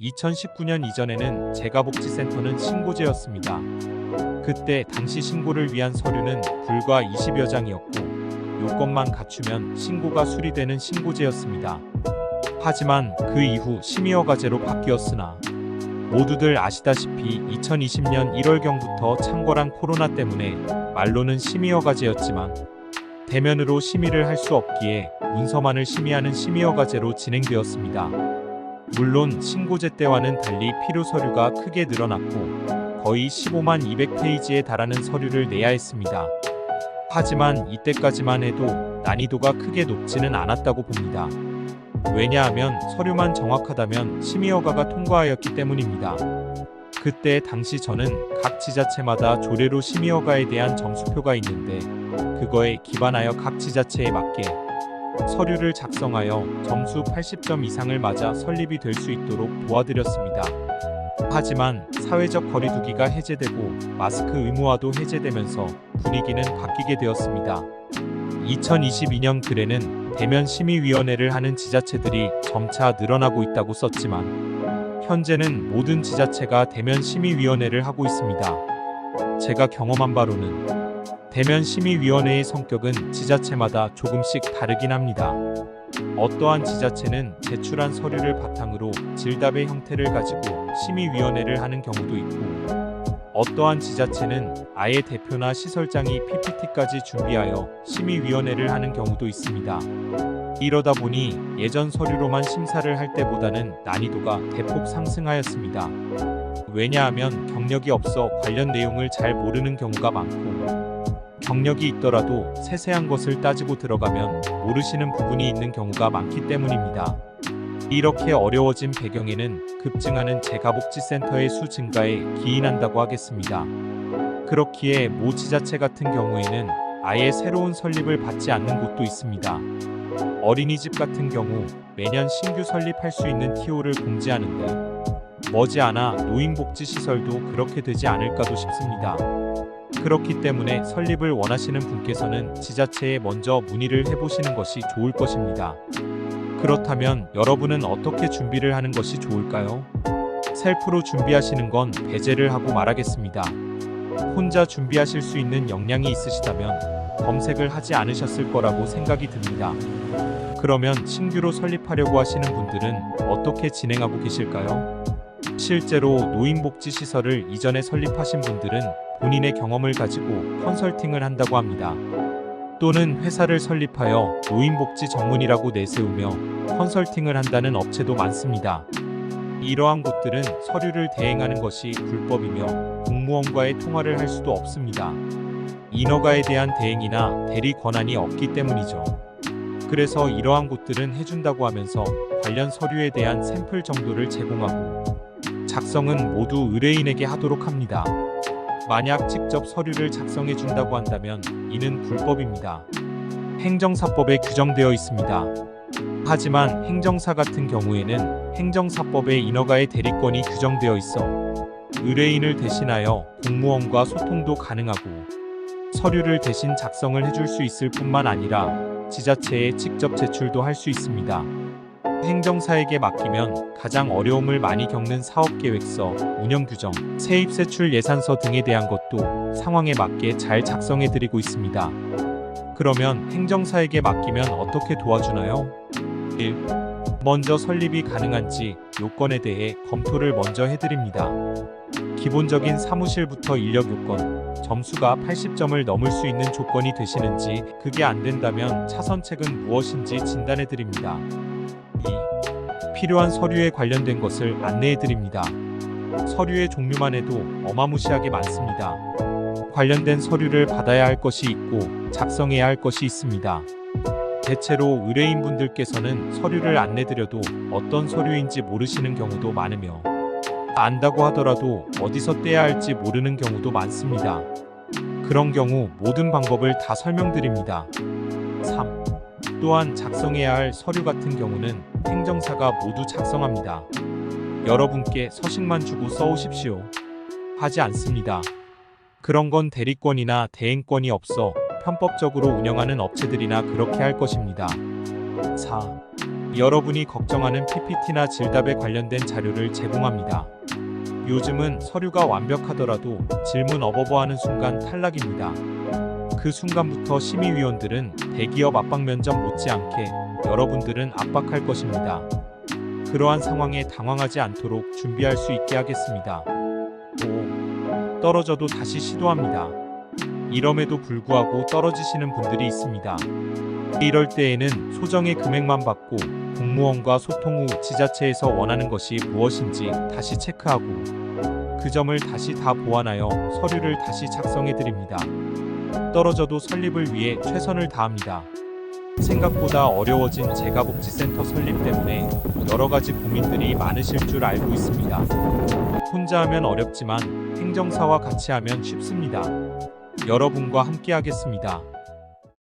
2019년 이전에는 재가복지센터는 신고제였습니다. 그때 당시 신고를 위한 서류는 불과 20여 장이었고 요건만 갖추면 신고가 수리되는 신고제였습니다. 하지만 그 이후 심의허가제로 바뀌었으나 모두들 아시다시피 2020년 1월경부터 창궐한 코로나 때문에 말로는 심의허가제였지만 대면으로 심의를 할 수 없기에 문서만을 심의하는 심의허가제로 진행되었습니다. 물론 신고제 때와는 달리 필요 서류가 크게 늘어났고 거의 15만 200페이지에 달하는 서류를 내야 했습니다. 하지만 이때까지만 해도 난이도가 크게 높지는 않았다고 봅니다. 왜냐하면 서류만 정확하다면 심의허가가 통과하였기 때문입니다. 그때 당시 저는 각 지자체마다 조례로 심의허가에 대한 점수표가 있는데 그거에 기반하여 각 지자체에 맞게 서류를 작성하여 점수 80점 이상을 맞아 설립이 될 수 있도록 도와드렸습니다. 하지만 사회적 거리두기가 해제되고 마스크 의무화도 해제되면서 분위기는 바뀌게 되었습니다. 2022년 글에는 대면 심의위원회를 하는 지자체들이 점차 늘어나고 있다고 썼지만 현재는 모든 지자체가 대면 심의위원회를 하고 있습니다. 제가 경험한 바로는 대면 심의위원회의 성격은 지자체마다 조금씩 다르긴 합니다. 어떠한 지자체는 제출한 서류를 바탕으로 질답의 형태를 가지고 심의위원회를 하는 경우도 있고 어떠한 지자체는 아예 대표나 시설장이 PPT까지 준비하여 심의위원회를 하는 경우도 있습니다. 이러다 보니 예전 서류로만 심사를 할 때보다는 난이도가 대폭 상승하였습니다. 왜냐하면 경력이 없어 관련 내용을 잘 모르는 경우가 많고 경력이 있더라도 세세한 것을 따지고 들어가면 모르시는 부분이 있는 경우가 많기 때문입니다. 이렇게 어려워진 배경에는 급증하는 재가복지센터의 수 증가에 기인한다고 하겠습니다. 그렇기에 모 지자체 같은 경우에는 아예 새로운 설립을 받지 않는 곳도 있습니다. 어린이집 같은 경우 매년 신규 설립할 수 있는 TO를 공지하는데 머지않아 노인복지시설도 그렇게 되지 않을까도 싶습니다. 그렇기 때문에 설립을 원하시는 분께서는 지자체에 먼저 문의를 해보시는 것이 좋을 것입니다. 그렇다면 여러분은 어떻게 준비를 하는 것이 좋을까요? 셀프로 준비하시는 건 배제를 하고 말하겠습니다. 혼자 준비하실 수 있는 역량이 있으시다면 검색을 하지 않으셨을 거라고 생각이 듭니다. 그러면 신규로 설립하려고 하시는 분들은 어떻게 진행하고 계실까요? 실제로 노인복지시설을 이전에 설립하신 분들은 본인의 경험을 가지고 컨설팅을 한다고 합니다. 또는 회사를 설립하여 노인복지 전문이라고 내세우며 컨설팅을 한다는 업체도 많습니다. 이러한 곳들은 서류를 대행하는 것이 불법이며 공무원과의 통화를 할 수도 없습니다. 인허가에 대한 대행이나 대리 권한이 없기 때문이죠. 그래서 이러한 곳들은 해준다고 하면서 관련 서류에 대한 샘플 정도를 제공하고 작성은 모두 의뢰인에게 하도록 합니다. 만약 직접 서류를 작성해 준다고 한다면 이는 불법입니다. 행정사법에 규정되어 있습니다. 하지만 행정사 같은 경우에는 행정사법에 인허가의 대리권이 규정되어 있어 의뢰인을 대신하여 공무원과 소통도 가능하고 서류를 대신 작성을 해줄 수 있을 뿐만 아니라 지자체에 직접 제출도 할 수 있습니다. 행정사에게 맡기면 가장 어려움을 많이 겪는 사업계획서, 운영규정, 세입세출 예산서 등에 대한 것도 상황에 맞게 잘 작성해드리고 있습니다. 그러면 행정사에게 맡기면 어떻게 도와주나요? 1. 먼저 설립이 가능한지 요건에 대해 검토를 먼저 해드립니다. 기본적인 사무실부터 인력 요건, 점수가 80점을 넘을 수 있는 조건이 되시는지, 그게 안 된다면 차선책은 무엇인지 진단해드립니다. 2. 필요한 서류에 관련된 것을 안내해드립니다. 서류의 종류만 해도 어마무시하게 많습니다. 관련된 서류를 받아야 할 것이 있고 작성해야 할 것이 있습니다. 대체로 의뢰인분들께서는 서류를 안내드려도 어떤 서류인지 모르시는 경우도 많으며 안다고 하더라도 어디서 떼야 할지 모르는 경우도 많습니다. 그런 경우 모든 방법을 다 설명드립니다. 3. 또한 작성해야 할 서류 같은 경우는 행정사가 모두 작성합니다. 여러분께 서식만 주고 써오십시오. 하지 않습니다. 그런 건 대리권이나 대행권이 없어 편법적으로 운영하는 업체들이나 그렇게 할 것입니다. 4. 여러분이 걱정하는 PPT나 질답에 관련된 자료를 제공합니다. 요즘은 서류가 완벽하더라도 질문 어버버하는 순간 탈락입니다. 그 순간부터 심의위원들은 대기업 압박 면접 못지않게 여러분들은 압박할 것입니다. 그러한 상황에 당황하지 않도록 준비할 수 있게 하겠습니다. 5. 떨어져도 다시 시도합니다. 이럼에도 불구하고 떨어지시는 분들이 있습니다. 이럴 때에는 소정의 금액만 받고 공무원과 소통 후 지자체에서 원하는 것이 무엇인지 다시 체크하고 그 점을 다시 다 보완하여 서류를 다시 작성해 드립니다. 떨어져도 설립을 위해 최선을 다합니다. 생각보다 어려워진 재가복지센터 설립 때문에 여러 가지 고민들이 많으실 줄 알고 있습니다. 혼자 하면 어렵지만 행정사와 같이 하면 쉽습니다. 여러분과 함께 하겠습니다.